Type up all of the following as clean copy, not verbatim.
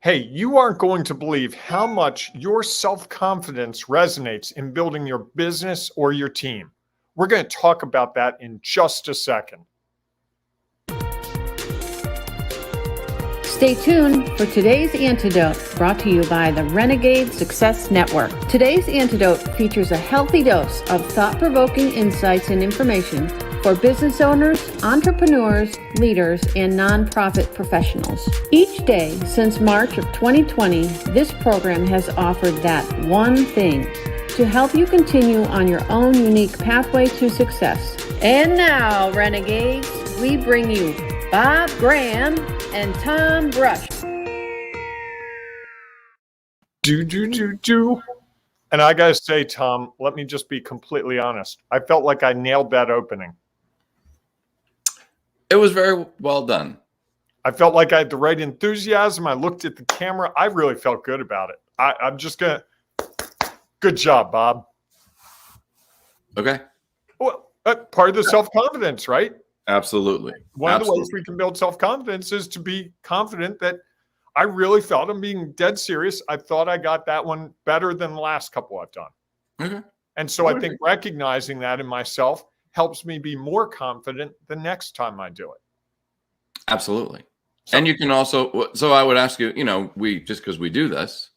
Hey, you aren't going to believe how much your self-confidence resonates in building your business or your team. We're going to talk about that in just a second. Stay tuned for today's Antidote, brought to you by the Renegade Success Network. Today's Antidote features a healthy dose of thought-provoking insights and information for business owners, entrepreneurs, leaders, and nonprofit professionals. Each day since March of 2020, this program has offered that one thing to help you continue on your own unique pathway to success. And now, Renegades, we bring you Bob Graham and Tom Brush. And I got to say, Tom, let me just be completely honest. I felt like I nailed that opening. It was very well done. I felt like I had the right enthusiasm. I looked at the camera. I really felt good about it. I'm just going to, good job, Bob. Okay. Well, part of the self-confidence, right? Absolutely. One of the ways we can build self-confidence is to be confident that I really felt, I'm being dead serious, I thought I got that one better than the last couple I've done. Okay. And so I think recognizing that in myself helps me be more confident the next time I do it. Absolutely. So, and you can also, so I would ask you, just because we do this,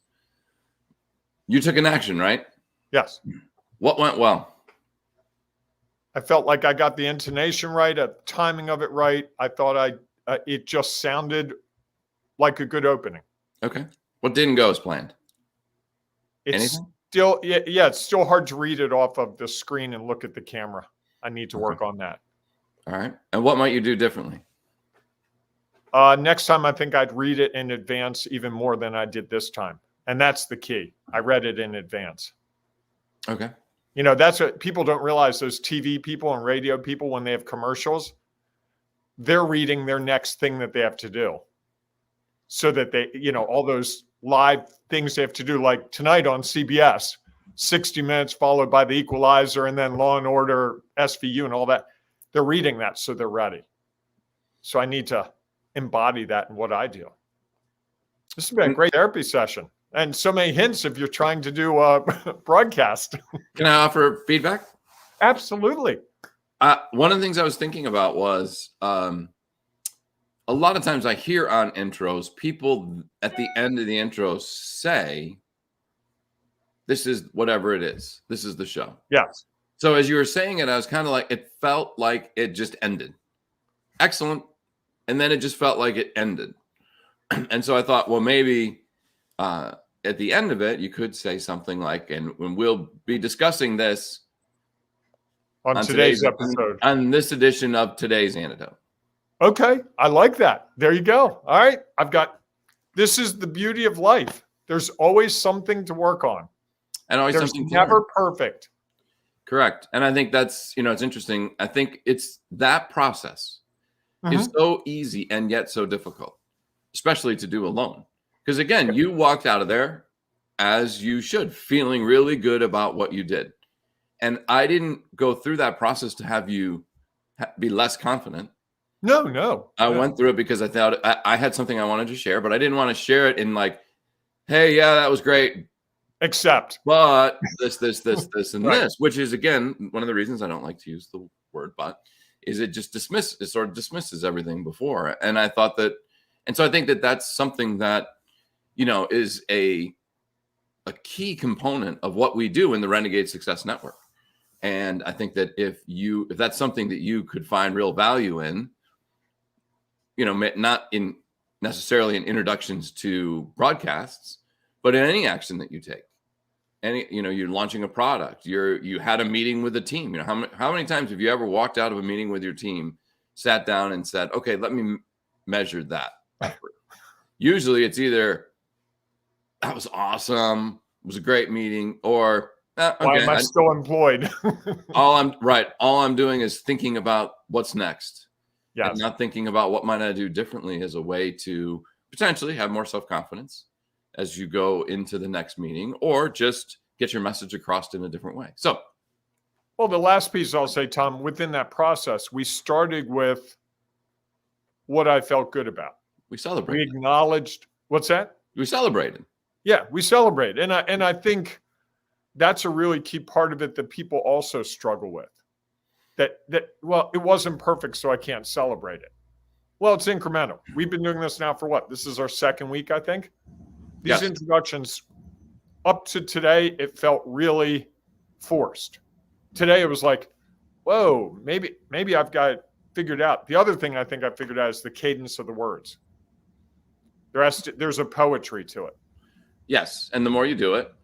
you took an action, right? Yes. What went well? I felt like I got the intonation right, the timing of it right. I thought it just sounded like a good opening. Okay. What didn't go as planned? Anything? Still, it's still hard to read it off of the screen and look at the camera. I need to work on that. All right. And what might you do differently? Next time, I think I'd read it in advance even more than I did this time. And that's the key. I read it in advance. Okay. That's what people don't realize. Those TV people and radio people, when they have commercials, they're reading their next thing that they have to do. So that they, all those live things they have to do, like tonight on CBS, 60 Minutes followed by The Equalizer and then Law and Order, SVU and all that. They're reading that so they're ready. So I need to embody that in what I do. This has been a great therapy session. And so many hints if you're trying to do a broadcast. Can I offer feedback? Absolutely. One of the things I was thinking about was a lot of times I hear on intros, people at the end of the intro say, this is whatever it is. This is the show. Yes. So as you were saying it, I was kind of like, it felt like it just ended. Excellent. And then it just felt like it ended. And so I thought, well, maybe at the end of it, you could say something like, and we'll be discussing this on today's episode, on this edition of today's Antidote. Okay. I like that. There you go. All right. This is the beauty of life. There's always something to work on. And always There's something never perfect. Correct. And I think that's, it's interesting. I think it's that process is so easy and yet so difficult, especially to do alone. Because again, you walked out of there as you should, feeling really good about what you did. And I didn't go through that process to have you be less confident. No. I went through it because I thought I had something I wanted to share, but I didn't want to share it in like, hey, yeah, that was great. Except. But this, and right. This, which is, again, one of the reasons I don't like to use the word but, is it sort of dismisses everything before. And I thought that, and so I think that that's something that, is a key component of what we do in the Renegade Success Network. And I think that if that's something that you could find real value in, not in necessarily in introductions to broadcasts, but in any action that you take, you're launching a product, you had a meeting with a team, how many times have you ever walked out of a meeting with your team, sat down and said, okay, let me measure that effort. Usually it's either that was awesome, it was a great meeting, or okay, why am I still employed? all I'm doing is thinking about what's next. Yes. And not thinking about what might I do differently as a way to potentially have more self-confidence as you go into the next meeting, or just get your message across in a different way. So, well, the last piece I'll say, Tom, within that process, we started with what I felt good about. We celebrated. We acknowledged, what's that? We celebrated. Yeah, we celebrate. And I think that's a really key part of it that people also struggle with. That well, it wasn't perfect, so I can't celebrate it. Well, it's incremental. We've been doing this now for what? This is our second week, I think. These introductions up to today, it felt really forced. Today it was like, whoa, maybe I've got it figured out. The other thing I think I figured out is the cadence of the words. There's a poetry to it. Yes. And the more you do it,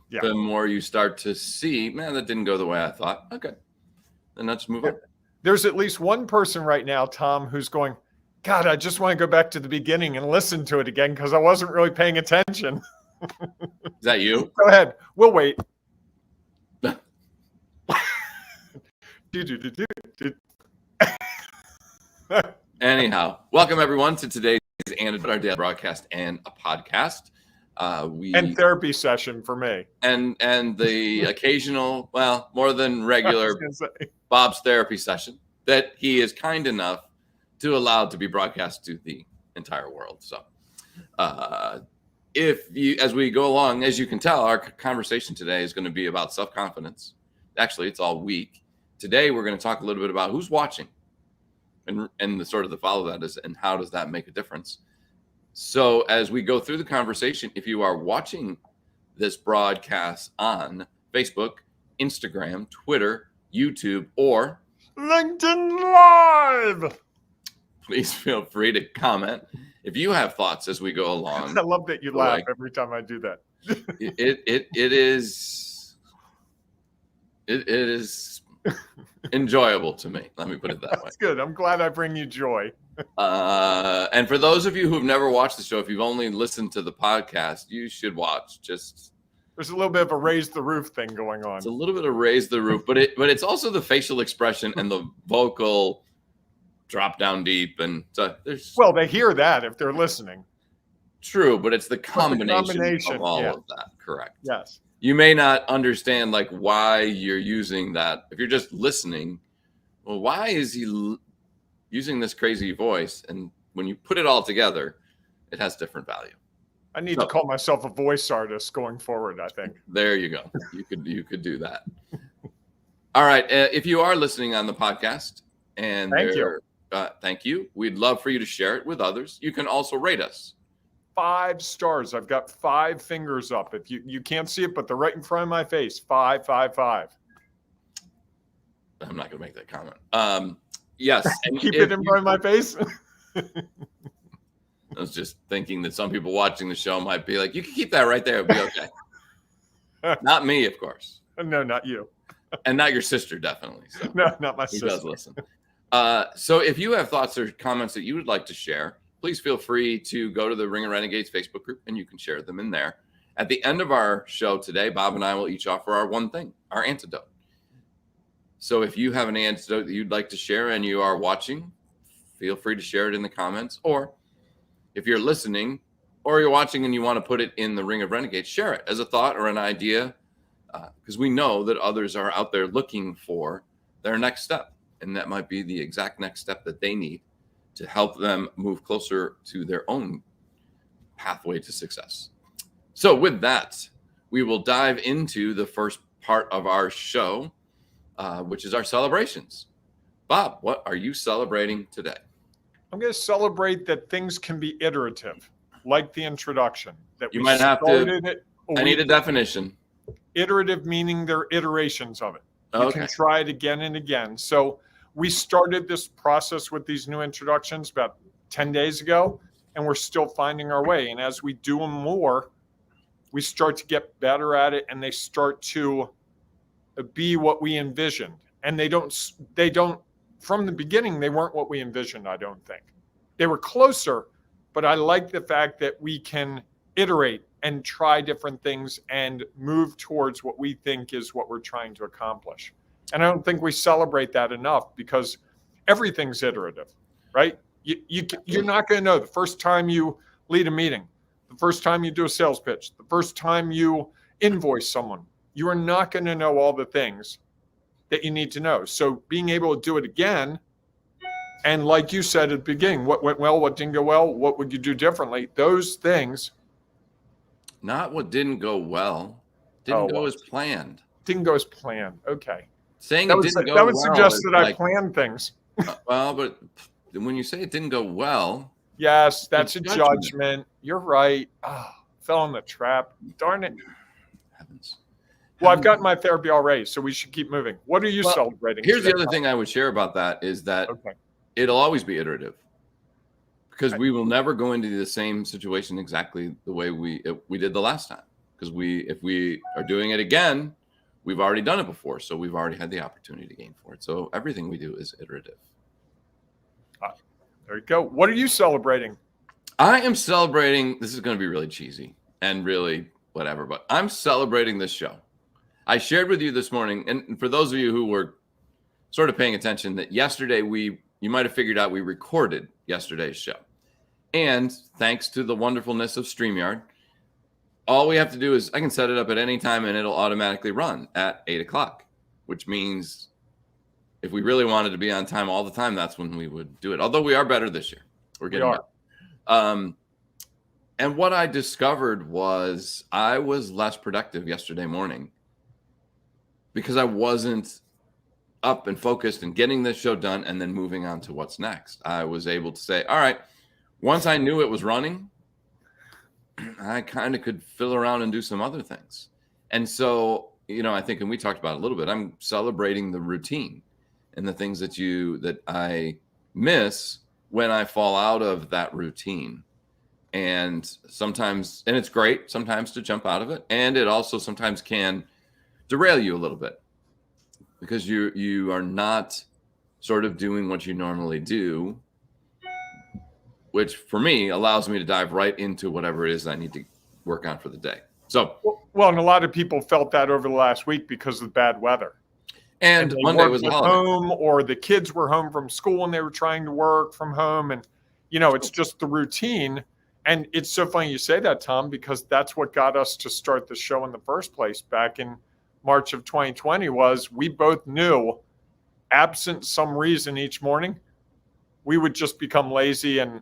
yeah, the more you start to see, man, that didn't go the way I thought. Okay. Then let's move on. There's at least one person right now, Tom, who's going, God, I just want to go back to the beginning and listen to it again because I wasn't really paying attention. Is that you? Go ahead. We'll wait. Anyhow, welcome everyone to today's Antidote, our daily broadcast and a podcast. And therapy session for me. And the occasional, well, more than regular Bob's therapy session that he is kind enough to allow to be broadcast to the entire world. So as we go along, as you can tell, our conversation today is going to be about self-confidence. Actually, it's all week. Today, we're going to talk a little bit about who's watching and the sort of the follow that is, and how does that make a difference? So as we go through the conversation, if you are watching this broadcast on Facebook, Instagram, Twitter, YouTube, or LinkedIn Live, please feel free to comment if you have thoughts as we go along. I love that you laugh every time I do that. It is enjoyable to me. Let me put it that way. That's good. I'm glad I bring you joy. And for those of you who've never watched the show, if you've only listened to the podcast, you should watch. There's a little bit of a raise the roof thing going on. It's a little bit of raise the roof, but it's also the facial expression and the vocal drop down deep. And so well, they hear that if they're listening. True, but it's the combination of all of that. Correct. Yes. You may not understand like why you're using that. If you're just listening, well, why is he using this crazy voice? And when you put it all together, it has different value. I need to call myself a voice artist going forward, I think. There you go. You could do that. All right. If you are listening on the podcast, and thank you. We'd love for you to share it with others. You can also rate us. 5 stars. I've got 5 fingers up. If you can't see it, but they're right in front of my face. 5, 5, 5. I'm not going to make that comment. Yes. And keep it in front of my face. I was just thinking that some people watching the show might be like, you can keep that right there. It'll be okay. Not me, of course. No, not you. And not your sister, definitely. So. No, not my sister. Who does listen. So if you have thoughts or comments that you would like to share, please feel free to go to the Ring of Renegades Facebook group and you can share them in there. At the end of our show today, Bob and I will each offer our one thing, our antidote. So if you have an antidote that you'd like to share and you are watching, feel free to share it in the comments. Or if you're listening or you're watching and you want to put it in the Ring of Renegades, share it as a thought or an idea, because we know that others are out there looking for their next step. And that might be the exact next step that they need to help them move closer to their own pathway to success. So with that, we will dive into the first part of our show, which is our celebrations. Bob, what are you celebrating today? I'm going to celebrate that things can be iterative, like the introduction. That you might have to. I need a definition. Iterative meaning there are iterations of it. You Okay. can try it again and again. So we started this process with these new introductions about 10 days ago, and we're still finding our way. And as we do them more, we start to get better at it, and they start to be what we envisioned. And they don't, from the beginning, they weren't what we envisioned, I don't think. They were closer, but I like the fact that we can iterate and try different things and move towards what we think is what we're trying to accomplish. And I don't think we celebrate that enough because everything's iterative, right? You're not going to know the first time you lead a meeting, the first time you do a sales pitch, the first time you invoice someone. You are not going to know all the things that you need to know. So being able to do it again, and like you said at the beginning, what went well, what didn't go well, what would you do differently? Those things Not what didn't go well. Didn't go as planned. Didn't go as planned. Okay. Saying That it would, didn't go that would well suggest is that I like, planned things. well, but when you say it didn't go well, Yes, that's a it's judgment. judgment. You're right. Oh, fell in the trap. Darn it. Heavens. Well, I've gotten my therapy already, so we should keep moving. What are you Well, celebrating? Here's today? the other thing I would share about that is that Okay. it'll always be iterative, because we will never go into the same situation exactly the way we did the last time. Because if we are doing it again, we've already done it before, so we've already had the opportunity to gain for it. So everything we do is iterative. There you go. What are you celebrating? I am celebrating. This is going to be really cheesy and really whatever, but I'm celebrating this show. I shared with you this morning, and for those of you who were sort of paying attention, that yesterday you might have figured out we recorded yesterday's show. And thanks to the wonderfulness of StreamYard, all we have to do is I can set it up at any time and it'll automatically run at 8 o'clock, which means if we really wanted to be on time all the time, that's when we would do it. Although we are better this year. We're getting better. And what I discovered was I was less productive yesterday morning because I wasn't up and focused and getting this show done and then moving on to what's next. I was able to say, all right, once I knew it was running, I kind of could fill around and do some other things. And so, I think, and we talked about it a little bit, I'm celebrating the routine and the things that I miss when I fall out of that routine. And sometimes, and it's great sometimes to jump out of it. And it also sometimes can derail you a little bit because you are not sort of doing what you normally do, which for me allows me to dive right into whatever it is I need to work on for the day. So, well, and a lot of people felt that over the last week because of the bad weather. And Monday was a holiday. Home, or the kids were home from school and they were trying to work from home. And, it's just the routine. And it's so funny you say that, Tom, because that's what got us to start the show in the first place back in March of 2020 was we both knew, absent some reason each morning, we would just become lazy and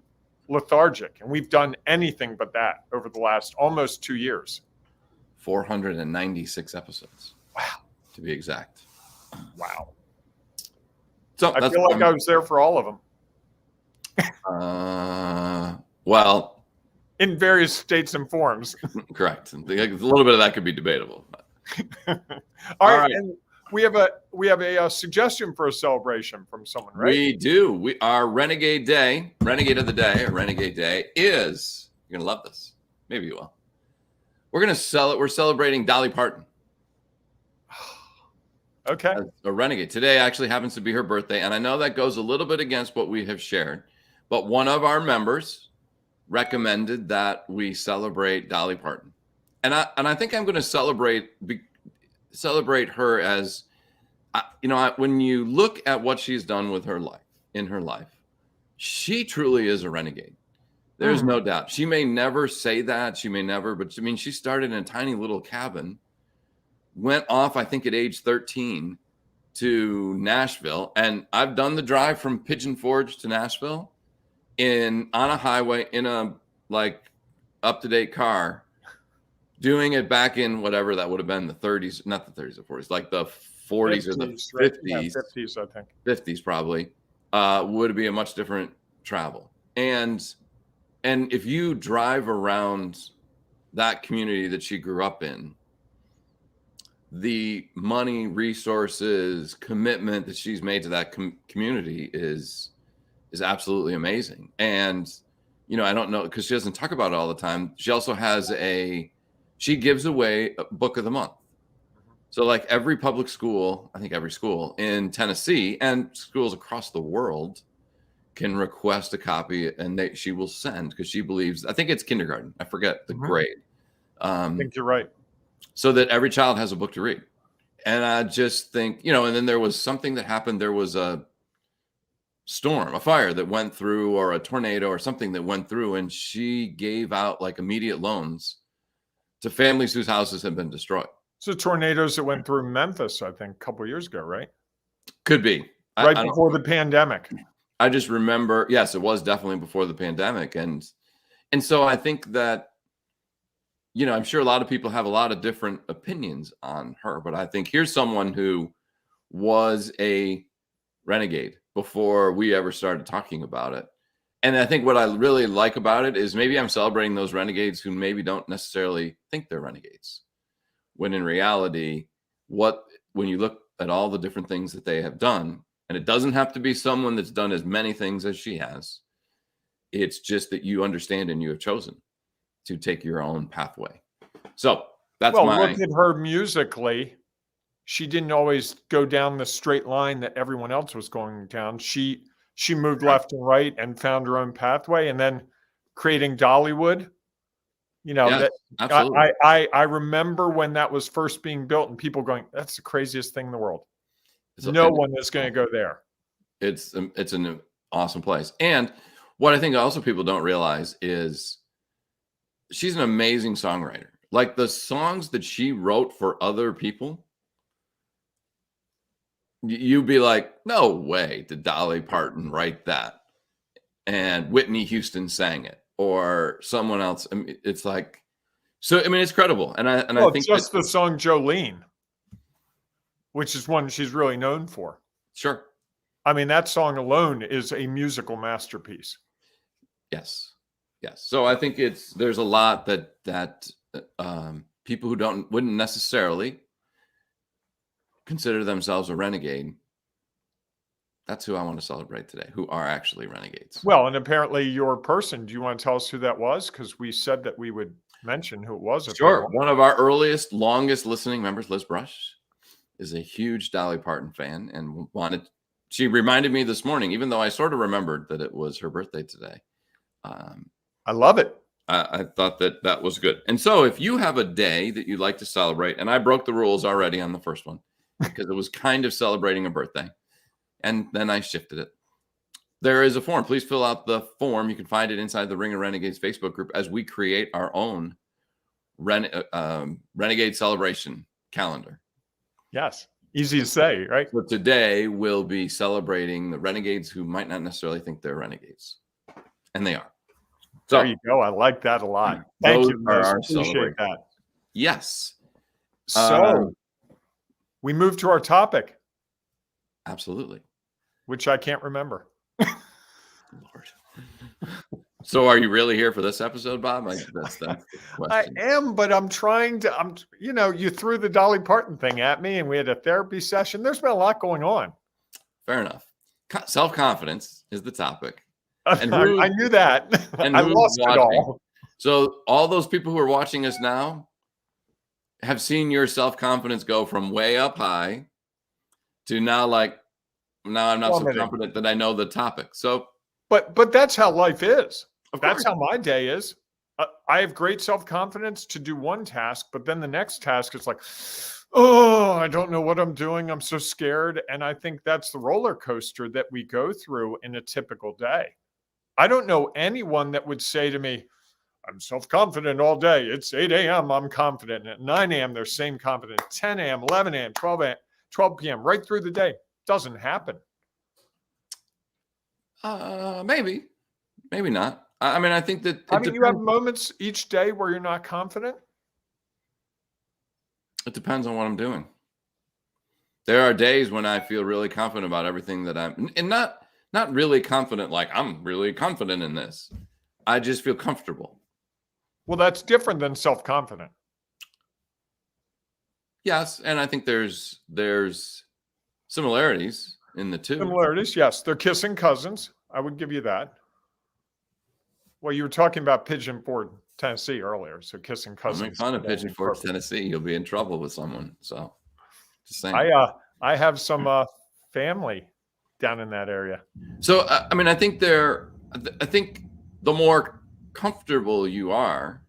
lethargic. And we've done anything but that over the last almost 2 years. 496 episodes. Wow. To be exact. Wow. So I feel like I was there for all of them. Well, in various states and forms. Correct. A little bit of that could be debatable. All right. And we have a suggestion for a celebration from someone, right? We do. Our Renegade of the Day is, you're going to love this. Maybe you will. We're celebrating Dolly Parton. Okay. As a renegade. Today actually happens to be her birthday. And I know that goes a little bit against what we have shared, but one of our members recommended that we celebrate Dolly Parton. And I think I'm going to celebrate her as, when you look at what she's done with her life, she truly is a renegade. There's no doubt. She may never say that. But she started in a tiny little cabin, went off, I think at age 13 to Nashville. And I've done the drive from Pigeon Forge to Nashville on a highway in a up-to-date car, doing it back in whatever that would have been, the 30s, not the 30s or 40s, like the 40s or the 50s. Right? Yeah, 50s, I think. 50s probably, would be a much different travel. And if you drive around that community that she grew up in, the money, resources, commitment that she's made to that community is absolutely amazing. And, I don't know, because she doesn't talk about it all the time. She also has she gives away a book of the month. So like every public school, I think every school in Tennessee and schools across the world can request a copy and she will send, because she believes, I think it's kindergarten. I forget the grade. I think you're right. So that every child has a book to read. And I just think, and then there was something that happened. There was a storm, a fire that went through, or a tornado or something that went through, and she gave out immediate loans to families whose houses had been destroyed. So tornadoes that went through Memphis, I think, a couple of years ago, right? Could be. Right before the pandemic. I just remember, yes, it was definitely before the pandemic. And so I think that I'm sure a lot of people have a lot of different opinions on her, but I think here's someone who was a renegade before we ever started talking about it. And I think what I really like about it is maybe I'm celebrating those renegades who maybe don't necessarily think they're renegades. When in reality, when you look at all the different things that they have done, and it doesn't have to be someone that's done as many things as she has. It's just that you understand and you have chosen to take your own pathway. So that's look at her musically. She didn't always go down the straight line that everyone else was going down. She moved left and right and found her own pathway, and then creating Dollywood. Yes, that absolutely. I remember when that was first being built, and people going, "That's the craziest thing in the world." No one is going to go there. It's an awesome place. And what I think also people don't realize is she's an amazing songwriter. Like the songs that she wrote for other people, you'd be like, no way did Dolly Parton write that. And Whitney Houston sang it, or someone else. I mean, it's like, so, I mean, it's credible. And I think just the song Jolene, which is one she's really known for. Sure. I mean, that song alone is a musical masterpiece. Yes. So I think there's a lot that people who wouldn't necessarily consider themselves a renegade. That's who I want to celebrate today, who are actually renegades. Well, and apparently your person, do you want to tell us who that was? Because we said that we would mention who it was. Sure. One of our earliest, longest listening members, Liz Brush, is a huge Dolly Parton fan and she reminded me this morning, even though I sort of remembered that it was her birthday today. I love it. I thought that was good. And so if you have a day that you'd like to celebrate, and I broke the rules already on the first one because it was kind of celebrating a birthday, and then I shifted it. There is a form. Please fill out the form. You can find it inside the Ring of Renegades Facebook group as we create our own Renegade celebration calendar. Yes. Easy to say, right? So today we'll be celebrating the renegades who might not necessarily think they're renegades. And they are. So there you go. I like that a lot. Thank you. I appreciate that. Yes. So we move to our topic. Absolutely. Which I can't remember. Lord. So are you really here for this episode, Bob? That's the question. I am, but you threw the Dolly Parton thing at me and we had a therapy session. There's been a lot going on. Fair enough. Self-confidence is the topic. And I knew that. And I lost it all. So all those people who are watching us now have seen your self-confidence go from way up high to now I'm not so confident that I know the topic. So, but that's how life is. That's how my day is. I have great self-confidence to do one task, but then the next task is like, oh, I don't know what I'm doing. I'm so scared. And I think that's the roller coaster that we go through in a typical day. I don't know anyone that would say to me, I'm self-confident all day. It's 8 a.m. I'm confident. At 9 a.m. they're same confident. 10 a.m., 11 a.m., 12 p.m., right through the day. Doesn't happen. Maybe not. I mean, I think that you have moments each day where you're not confident. It depends on what I'm doing. There are days when I feel really confident about everything that and not really confident, like I'm really confident in this. I just feel comfortable. Well, that's different than self-confident. Yes, and I think there's similarities in the two. Similarities, yes. They're kissing cousins. I would give you that. Well, you were talking about Pigeon Forge, Tennessee earlier, so kissing cousins. Make fun of Pigeon Forge, Tennessee. You'll be in trouble with someone. So, just saying. I have some family down in that area. So, I mean, I think the more comfortable you are,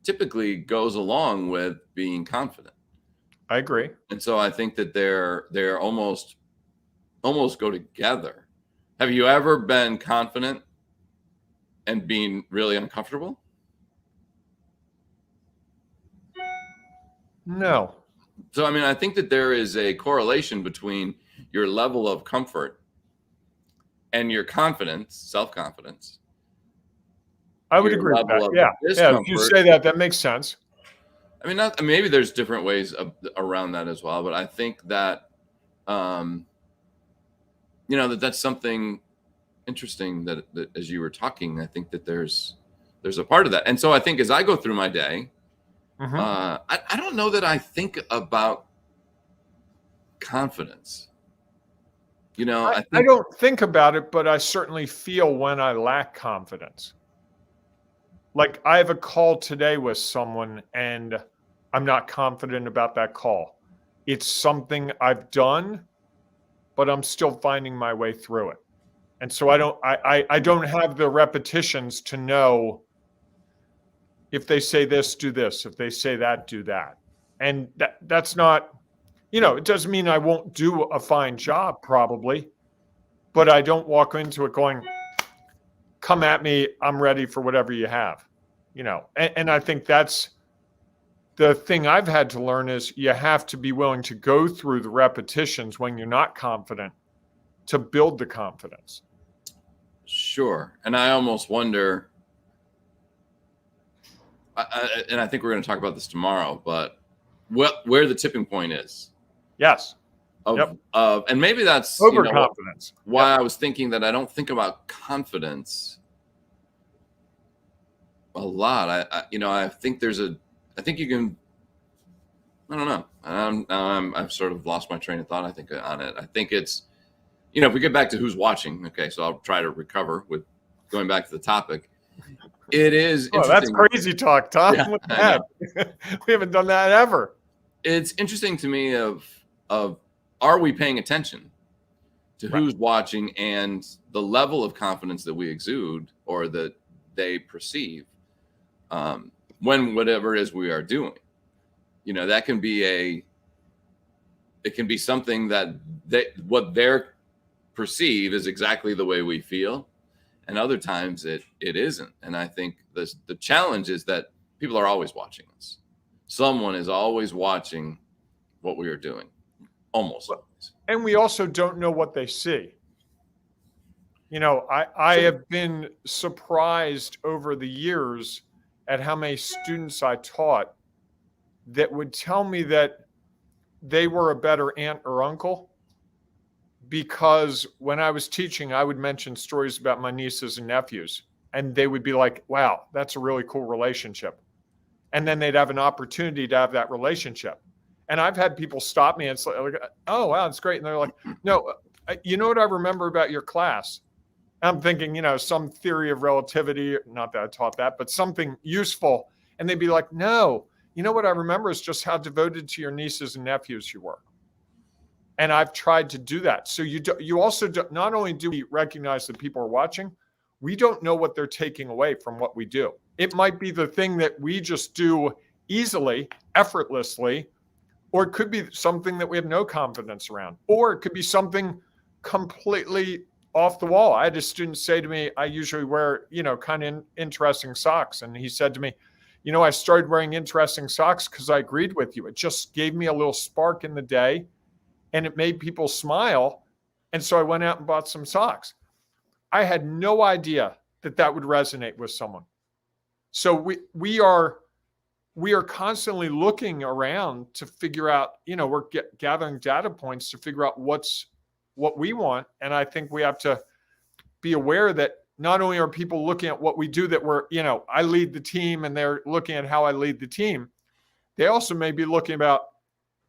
typically goes along with being confident. I agree. And so I think that they're almost go together. Have you ever been confident and being really uncomfortable? No. So, I mean, I think that there is a correlation between your level of comfort and your confidence, self-confidence. I would your agree with level that. of Yeah. Yeah. If you discomfort. say that, that makes sense. I mean, maybe there's different ways around that as well, but I think that, that's something interesting that as you were talking, I think that there's a part of that. And so I think as I go through my day, Mhm. I don't know that I think about confidence. I I think don't think about it, but I certainly feel when I lack confidence. Like I have a call today with someone and I'm not confident about that call. It's something I've done, but I'm still finding my way through it. And so I don't have the repetitions to know if they say this, do this. If they say that, do that. And that's not, it doesn't mean I won't do a fine job probably, but I don't walk into it going, come at me, I'm ready for whatever you have. And I think that's the thing I've had to learn is you have to be willing to go through the repetitions when you're not confident to build the confidence. sure. And I almost wonder, and I think we're going to talk about this tomorrow, but where the tipping point is Yes. and maybe that's Overconfidence. why I was thinking that I don't think about confidence a lot. I think I think you can. I don't know. I've sort of lost my train of thought. I think on it. I think it's, if we get back to who's watching. Okay, so I'll try to recover with going back to the topic. It is. Oh, that's crazy talk, Tom. Yeah, What's that? We haven't done that ever. It's interesting to me of are we paying attention to who's watching and the level of confidence that we exude or that they perceive when whatever it is we are doing. That can be it can be something that what they're perceive is exactly the way we feel, and other times it isn't. And I think the challenge is that people are always watching us. Someone is always watching what we are doing, almost always. And we also don't know what they see. I have been surprised over the years at how many students I taught that would tell me that they were a better aunt or uncle because when I was teaching, I would mention stories about my nieces and nephews, and they would be like, wow, that's a really cool relationship. And then they'd have an opportunity to have that relationship. And I've had people stop me and say, oh, wow, that's great. And they're like, no, you know what I remember about your class? I'm thinking, some theory of relativity, not that I taught that, but something useful. And they'd be like, no, you know what I remember is just how devoted to your nieces and nephews you were. And I've tried to do that. So you also not only do we recognize that people are watching, we don't know what they're taking away from what we do. It might be the thing that we just do easily, effortlessly, or it could be something that we have no confidence around, or it could be something completely off the wall. I had a student say to me, I usually wear, kind of interesting socks. And he said to me, I started wearing interesting socks because I agreed with you. It just gave me a little spark in the day and it made people smile. And so I went out and bought some socks. I had no idea that would resonate with someone. So we are constantly looking around to figure out, we're gathering data points to figure out what we want. And I think we have to be aware that not only are people looking at what we do, that we're, I lead the team and they're looking at how I lead the team. They also may be looking about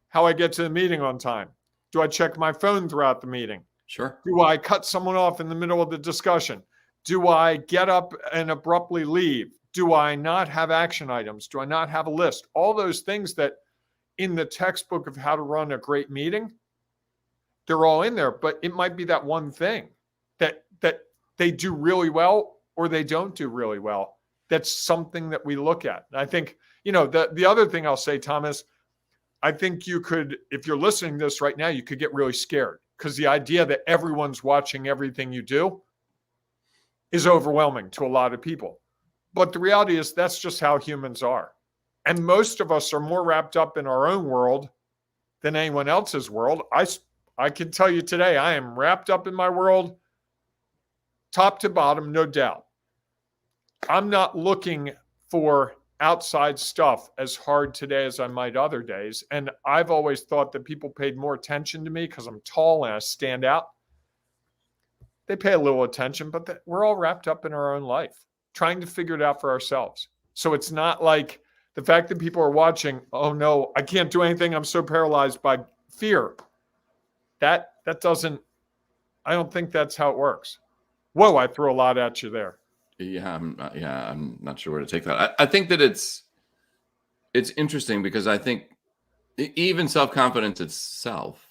how I get to the meeting on time. Do I check my phone throughout the meeting? Sure. Do I cut someone off in the middle of the discussion? Do I get up and abruptly leave? Do I not have action items? Do I not have a list? All those things that in the textbook of how to run a great meeting, they're all in there, but it might be that one thing that they do really well or they don't do really well. That's something that we look at. And I think, the other thing I'll say, Thomas, I think you could, if you're listening to this right now, you could get really scared because the idea that everyone's watching everything you do is overwhelming to a lot of people. But the reality is that's just how humans are. And most of us are more wrapped up in our own world than anyone else's world. I can tell you today, I am wrapped up in my world, top to bottom, no doubt. I'm not looking for outside stuff as hard today as I might other days. And I've always thought that people paid more attention to me because I'm tall and I stand out. They pay a little attention, but we're all wrapped up in our own life, trying to figure it out for ourselves. So it's not like the fact that people are watching, oh no, I can't do anything. I'm so paralyzed by fear. That doesn't, I don't think that's how it works. Whoa, I threw a lot at you there. Yeah, I'm not sure where to take that. I think that it's interesting because I think even self-confidence itself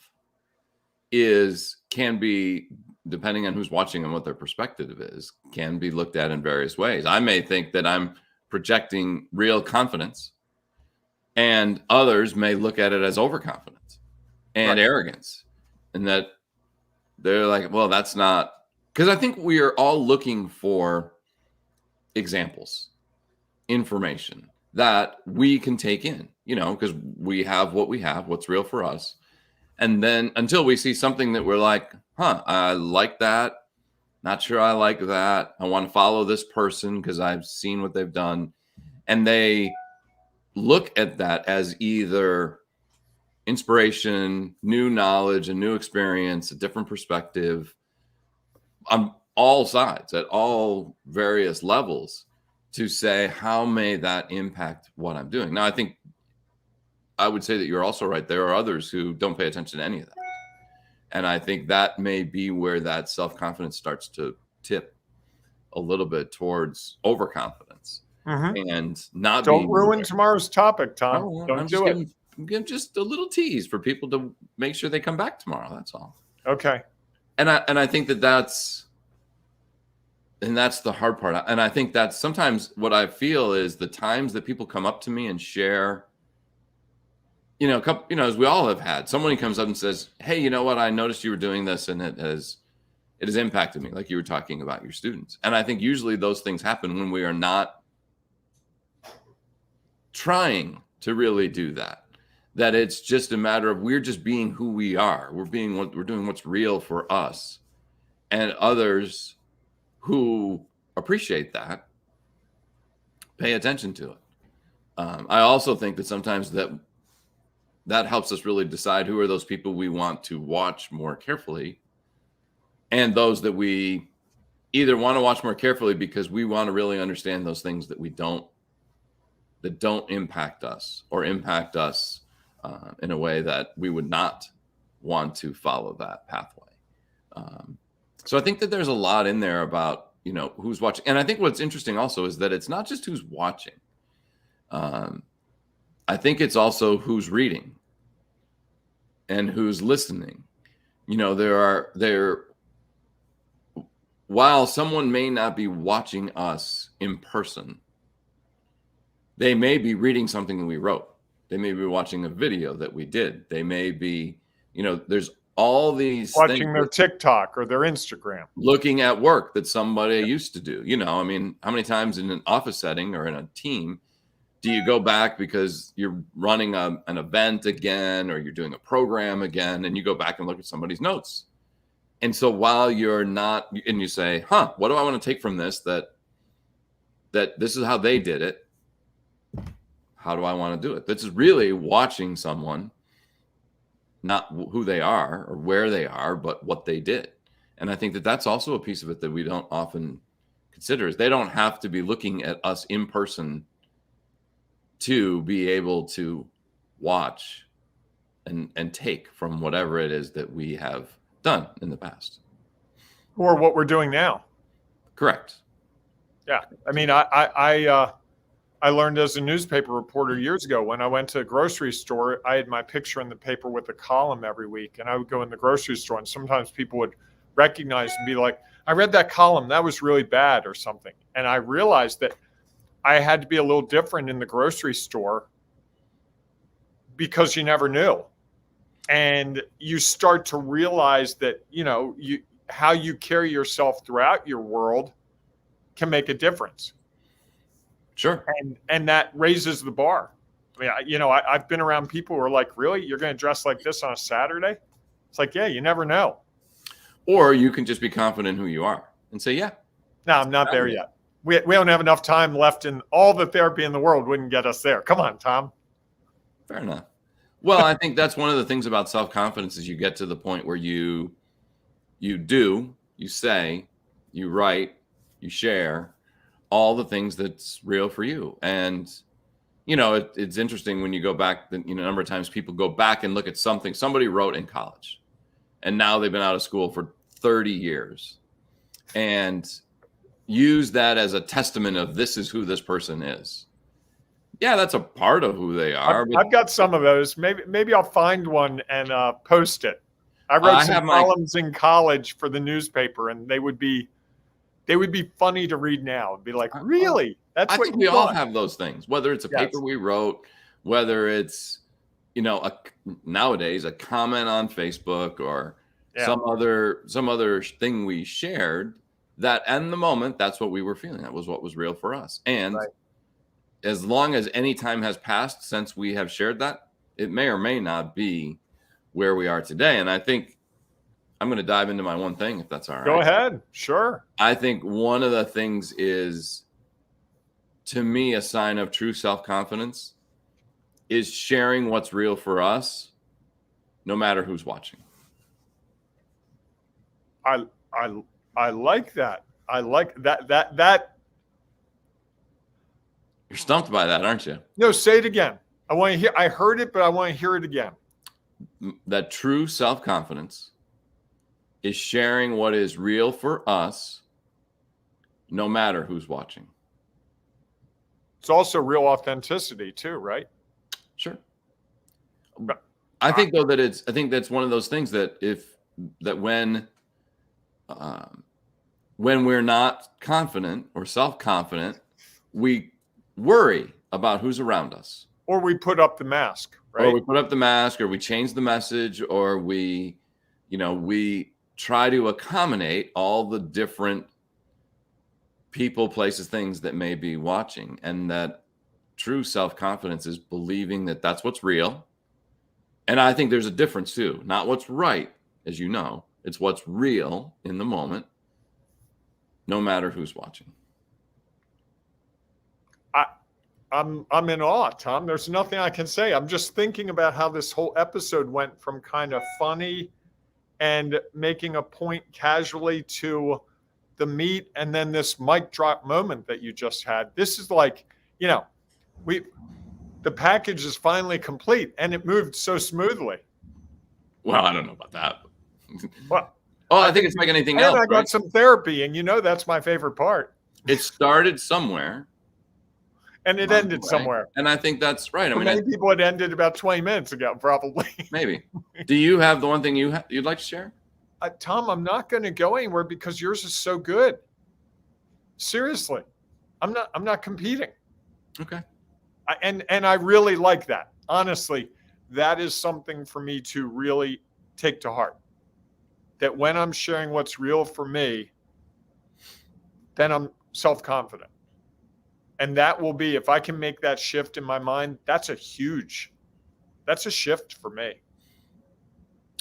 can be, depending on who's watching and what their perspective is, can be looked at in various ways. I may think that I'm projecting real confidence, and others may look at it as overconfidence and arrogance, and that they're like, well, that's not, because I think we are all looking for examples, information that we can take in, because we have what we have, what's real for us. And then until we see something that we're like, I like that. Not sure I like that. I want to follow this person because I've seen what they've done. And they look at that as either inspiration, new knowledge, a new experience, a different perspective on all sides, at all various levels, to say, how may that impact what I'm doing? Now, I think I would say that you're also right. There are others who don't pay attention to any of that. And I think that may be where that self-confidence starts to tip a little bit towards overconfidence. And not don't ruin tomorrow's topic, Tom. No, don't do it. Give just a little tease for people to make sure they come back tomorrow. That's all. Okay. And I think that's the hard part. And I think that's sometimes what I feel is the times that people come up to me and share, as we all have had, someone comes up and says, hey, you know what? I noticed you were doing this and it has impacted me, like you were talking about your students. And I think usually those things happen when we are not trying to really do that it's just a matter of we're just being who we are. We're doing what's real for us, and others who appreciate that pay attention to it. I also think that sometimes that helps us really decide who are those people we want to watch more carefully, and those that we either want to watch more carefully because we want to really understand those things that don't impact us, or impact us in a way that we would not want to follow that pathway. So I think that there's a lot in there about, who's watching. And I think what's interesting also is that it's not just who's watching. I think it's also who's reading and who's listening. While someone may not be watching us in person, they may be reading something that we wrote. They may be watching a video that we did. They may be, there's all these watching their TikTok or their Instagram, looking at work that somebody used to do. How many times in an office setting or in a team do you go back because you're running an event again, or you're doing a program again, and you go back and look at somebody's notes? And so while you're not, and you say, what do I want to take from this, that this is how they did it, how do I want to do it? This is really watching someone, not who they are or where they are, but what they did. And I think that that's also a piece of it that we don't often consider, is they don't have to be looking at us in person to be able to watch and take from whatever it is that we have done in the past. Or what we're doing now. Correct. Yeah. I mean, I learned as a newspaper reporter years ago, when I went to a grocery store, I had my picture in the paper with a column every week, and I would go in the grocery store, and sometimes people would recognize and be like, I read that column, that was really bad or something. And I realized that I had to be a little different in the grocery store because you never knew. And you start to realize that, how you carry yourself throughout your world can make a difference. Sure. And that raises the bar. I mean, I've been around people who are like, really? You're going to dress like this on a Saturday? It's like, yeah, you never know. Or you can just be confident in who you are and say, yeah. No, I'm not there yet. we don't have enough time left, and all the therapy in the world wouldn't get us there. Come on, Tom. Fair enough. Well, I think that's one of the things about self-confidence is you get to the point where you say, you write, you share all the things that's real for you. And, it's interesting when you go back, a number of times people go back and look at something somebody wrote in college, and now they've been out of school for 30 years and use that as a testament of this is who this person is. Yeah, that's a part of who they are. I've got some of those. Maybe I'll find one and post it. I wrote some columns in college for the newspaper, and they would be funny to read now. It'd be like, really? That's what we all have those things. Whether it's a paper we wrote, whether it's nowadays a comment on Facebook or some other thing we shared. That in the moment, that's what we were feeling. That was what was real for us. And as long as any time has passed since we have shared that, it may or may not be where we are today. And I think I'm going to dive into my one thing, if that's all right. Go ahead. Sure. I think one of the things is, to me, a sign of true self-confidence is sharing what's real for us, no matter who's watching. I like that. I like that. You're stumped by that, aren't you? No, say it again. I heard it, but I want to hear it again. That true self-confidence is sharing what is real for us, no matter who's watching. It's also real authenticity too, right? Sure. I think though I think that's one of those things that when we're not confident or self-confident, we worry about who's around us. Or we put up the mask, right? Or we put up the mask, or we change the message, or we try to accommodate all the different people, places, things that may be watching. And that true self-confidence is believing that that's what's real. And I think there's a difference too. Not what's right, as you know. It's what's real in the moment, no matter who's watching. I'm in awe, Tom. There's nothing I can say. I'm just thinking about how this whole episode went from kind of funny and making a point casually to the meat, and then this mic drop moment that you just had. This is like, the package is finally complete, and it moved so smoothly. Well, I don't know about that. Well, I think it's like anything else. I got some therapy, and that's my favorite part. It started somewhere. And it ended somewhere. And I think that's right. Many people it ended about 20 minutes ago, probably. Maybe. Do you have the one thing you'd like to share? Tom, I'm not going to go anywhere because yours is so good. Seriously. I'm not competing. Okay. And I really like that. Honestly, that is something for me to really take to heart. That when I'm sharing what's real for me, then I'm self-confident. And that will be, if I can make that shift in my mind, that's a shift for me.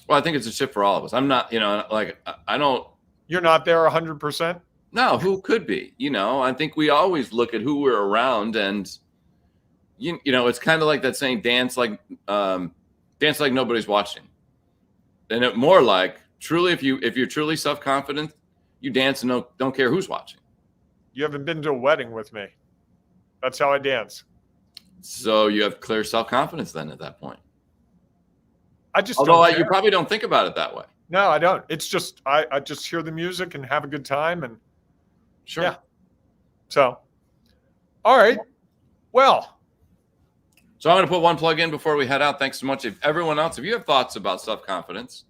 Well, I think it's a shift for all of us. I'm not, I don't. You're not there 100%? No, who could be? I think we always look at who we're around, and, it's kind of like that saying, dance like nobody's watching. And it more like, truly, if you're truly self-confident, you dance and don't care who's watching. You haven't been to a wedding with me. That's how I dance. So you have clear self-confidence then at that point. Although you probably don't think about it that way. No, I don't. It's just, I just hear the music and have a good time. And sure. Yeah. So, all right. Well. So I'm going to put one plug in before we head out. Thanks so much. If everyone else, if you have thoughts about self-confidence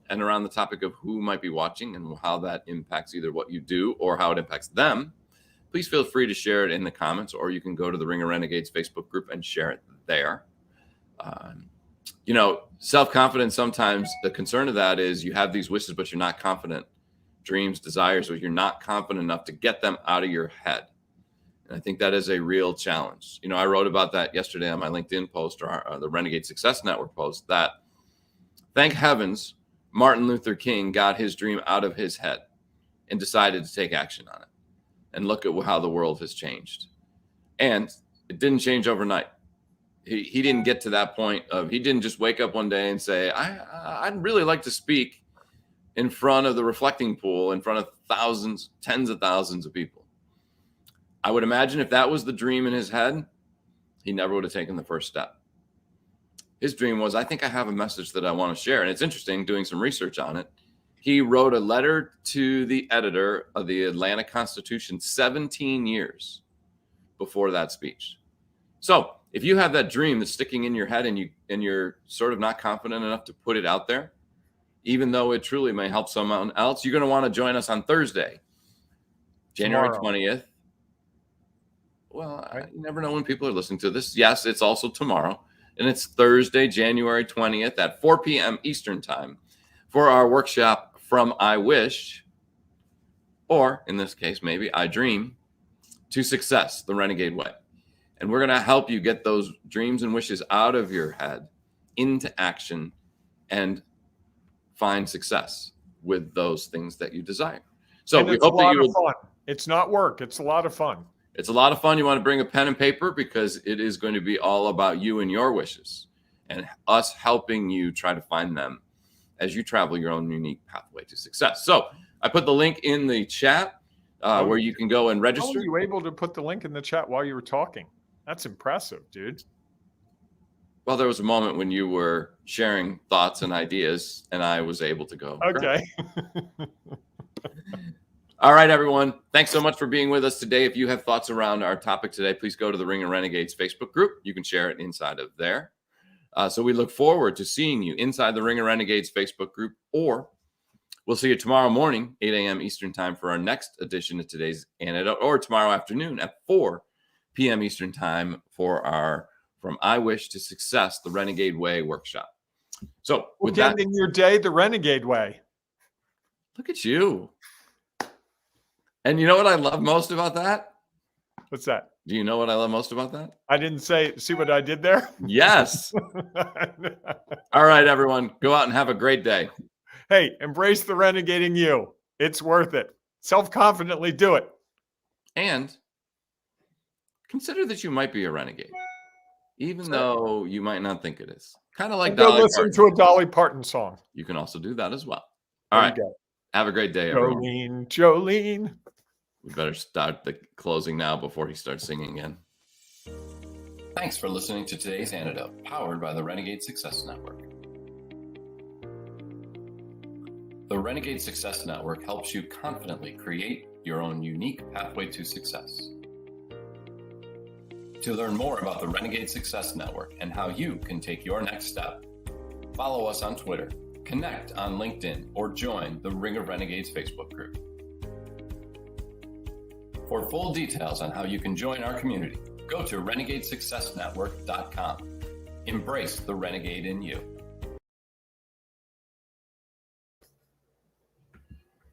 and around the topic of who might be watching and how that impacts either what you do or how it impacts them, please feel free to share it in the comments, or you can go to the Ring of Renegades Facebook group and share it there. Self-confidence, sometimes the concern of that is you have these wishes, but you're not confident, dreams, desires, or you're not confident enough to get them out of your head. And I think that is a real challenge. I wrote about that yesterday on my LinkedIn post, or the Renegade Success Network post, that thank heavens Martin Luther King got his dream out of his head and decided to take action on it. and look at how the world has changed. And it didn't change overnight. He didn't get to that point of, he didn't just wake up one day and say, I'd really like to speak in front of the reflecting pool, in front of thousands, tens of thousands of people. I would imagine if that was the dream in his head, he never would have taken the first step. His dream was, I think I have a message that I want to share. And it's interesting doing some research on it. He wrote a letter to the editor of the Atlanta Constitution 17 years before that speech. So if you have that dream that's sticking in your head and you're sort of not confident enough to put it out there, even though it truly may help someone else, you're going to want to join us on Thursday, January 20th. Well, you never know when people are listening to this. Yes, it's also tomorrow. And it's Thursday, January 20th at 4 p.m. Eastern time for our workshop From I Wish, or in this case, maybe I Dream, to Success, the Renegade Way. And we're going to help you get those dreams and wishes out of your head into action and find success with those things that you desire. So we hope that you will. Fun. It's not work. It's a lot of fun. It's a lot of fun. You want to bring a pen and paper because it is going to be all about you and your wishes and us helping you try to find them as you travel your own unique pathway to success. So I put the link in the chat where you can go and register. How were you able to put the link in the chat while you were talking? That's impressive, dude. Well, there was a moment when you were sharing thoughts and ideas, and I was able to go. Okay. All right, everyone. Thanks so much for being with us today. If you have thoughts around our topic today, please go to the Ring of Renegades Facebook group. You can share it inside of there. So we look forward to seeing you inside the Ring of Renegades Facebook group, or we'll see you tomorrow morning, 8 a.m. Eastern time for our next edition of today's Antidote, or tomorrow afternoon at 4 p.m. Eastern time for our From I Wish to Success, the Renegade Way workshop. So with that, ending your day the Renegade Way. Look at you. And you know what I love most about that? What's that? Do you know what I love most about that? I didn't say, see what I did there? Yes. All right, everyone. Go out and have a great day. Hey, embrace the renegading you. It's worth it. Self-confidently do it. And consider that you might be a renegade, even though you might not think it is. Kind of like Dolly Parton. Listen to a Dolly Parton song. You can also do that as well. All right. Have a great day, everyone. Jolene. We better start the closing now before he starts singing again. Thanks for listening to today's Antidote, powered by the Renegade Success Network. The Renegade Success Network helps you confidently create your own unique pathway to success. To learn more about the Renegade Success Network and how you can take your next step, follow us on Twitter, connect on LinkedIn, or join the Ring of Renegades Facebook group. For full details on how you can join our community, go to renegadesuccessnetwork.com. Embrace the renegade in you.